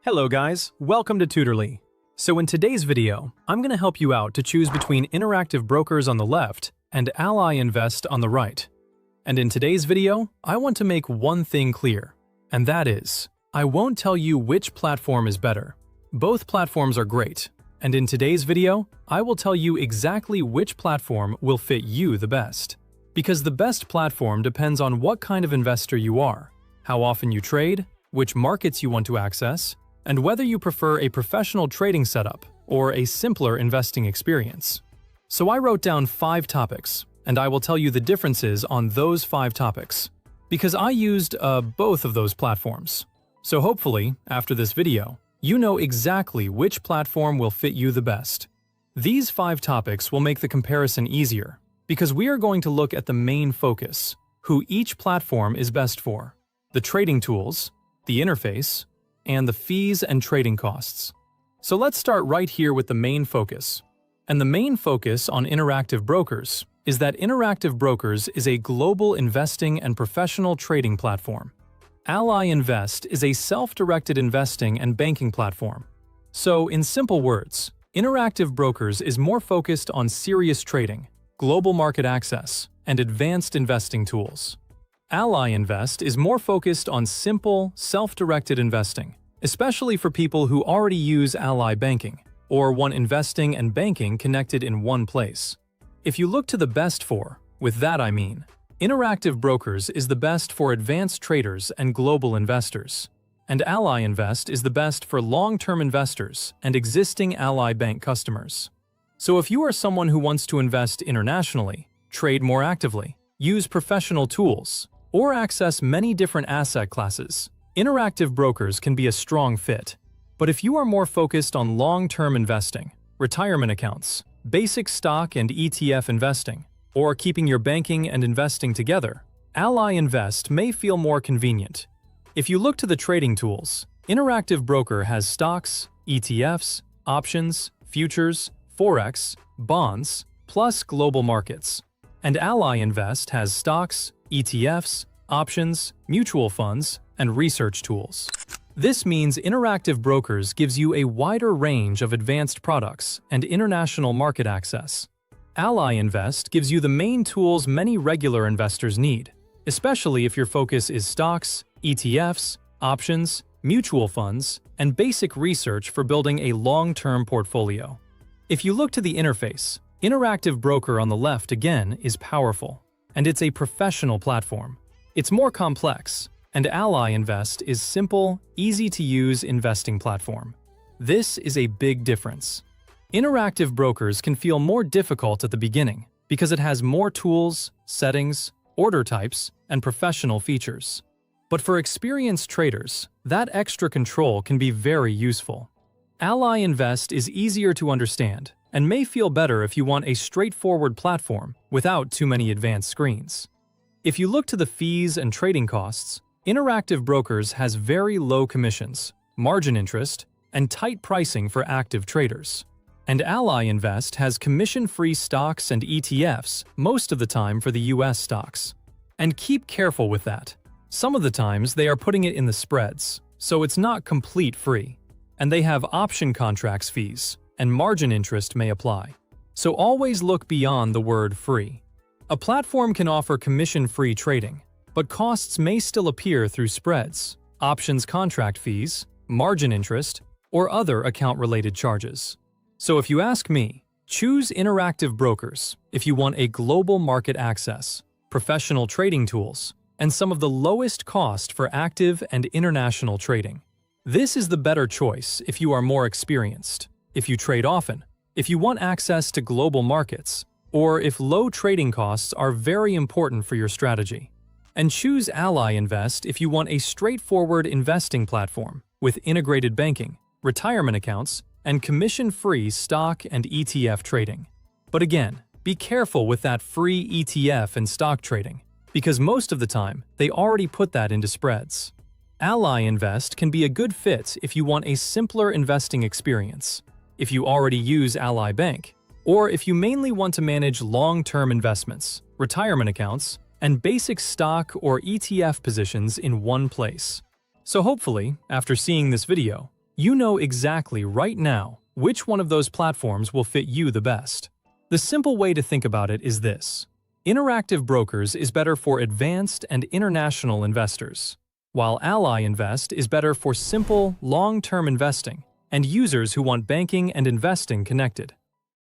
Hello guys, welcome to Tutorly. So in today's video, I'm going to help you out to choose between Interactive Brokers on the left and Ally Invest on the right. And in today's video, I want to make one thing clear, and that is, I won't tell you which platform is better. Both platforms are great, and in today's video, I will tell you exactly which platform will fit you the best. Because the best platform depends on what kind of investor you are, how often you trade, which markets you want to access, and whether you prefer a professional trading setup or a simpler investing experience. So I wrote down 5 topics, and I will tell you the differences on those 5 topics, because I used both of those platforms. So hopefully, after this video, you know exactly which platform will fit you the best. These 5 topics will make the comparison easier, because we are going to look at the main focus, who each platform is best for, the trading tools, the interface, and the fees and trading costs. So let's start right here with the main focus. And the main focus on Interactive Brokers is that Interactive Brokers is a global investing and professional trading platform. Ally Invest is a self-directed investing and banking platform. So in simple words, Interactive Brokers is more focused on serious trading, global market access, and advanced investing tools. Ally Invest is more focused on simple, self-directed investing, especially for people who already use Ally Banking or want investing and banking connected in one place. If you look to the best for, with that I mean, Interactive Brokers is the best for advanced traders and global investors, and Ally Invest is the best for long-term investors and existing Ally Bank customers. So if you are someone who wants to invest internationally, trade more actively, use professional tools, or access many different asset classes, Interactive Brokers can be a strong fit. But if you are more focused on long-term investing, retirement accounts, basic stock and ETF investing, or keeping your banking and investing together, Ally Invest may feel more convenient. If you look to the trading tools, Interactive Broker has stocks, ETFs, options, futures, forex, bonds, plus global markets. And Ally Invest has stocks, ETFs, options, mutual funds, and research tools. This means Interactive Brokers gives you a wider range of advanced products and international market access. Ally Invest gives you the main tools many regular investors need, especially if your focus is stocks, ETFs, options, mutual funds, and basic research for building a long-term portfolio. If you look to the interface, Interactive Broker on the left again is powerful, and it's a professional platform. It's more complex, and Ally Invest is simple, easy-to-use investing platform. This is a big difference. Interactive Brokers can feel more difficult at the beginning because it has more tools, settings, order types, and professional features. But for experienced traders, that extra control can be very useful. Ally Invest is easier to understand and may feel better if you want a straightforward platform without too many advanced screens. If you look to the fees and trading costs, Interactive Brokers has very low commissions, margin interest, and tight pricing for active traders. And Ally Invest has commission-free stocks and ETFs most of the time for the US stocks. And keep careful with that. Some of the times they are putting it in the spreads, so it's not complete free. And they have option contracts fees, and margin interest may apply. So always look beyond the word free. A platform can offer commission-free trading, but costs may still appear through spreads, options contract fees, margin interest, or other account-related charges. So if you ask me, choose Interactive Brokers if you want a global market access, professional trading tools, and some of the lowest cost for active and international trading. This is the better choice if you are more experienced, if you trade often, if you want access to global markets, or if low trading costs are very important for your strategy. And choose Ally Invest if you want a straightforward investing platform with integrated banking, retirement accounts, and commission-free stock and ETF trading. But again, be careful with that free ETF and stock trading, because most of the time they already put that into spreads. Ally Invest can be a good fit if you want a simpler investing experience, if you already use Ally Bank, or if you mainly want to manage long-term investments, retirement accounts, and basic stock or ETF positions in one place. So hopefully, after seeing this video, you know exactly right now which one of those platforms will fit you the best. The simple way to think about it is this. Interactive Brokers is better for advanced and international investors, while Ally Invest is better for simple, long-term investing and users who want banking and investing connected.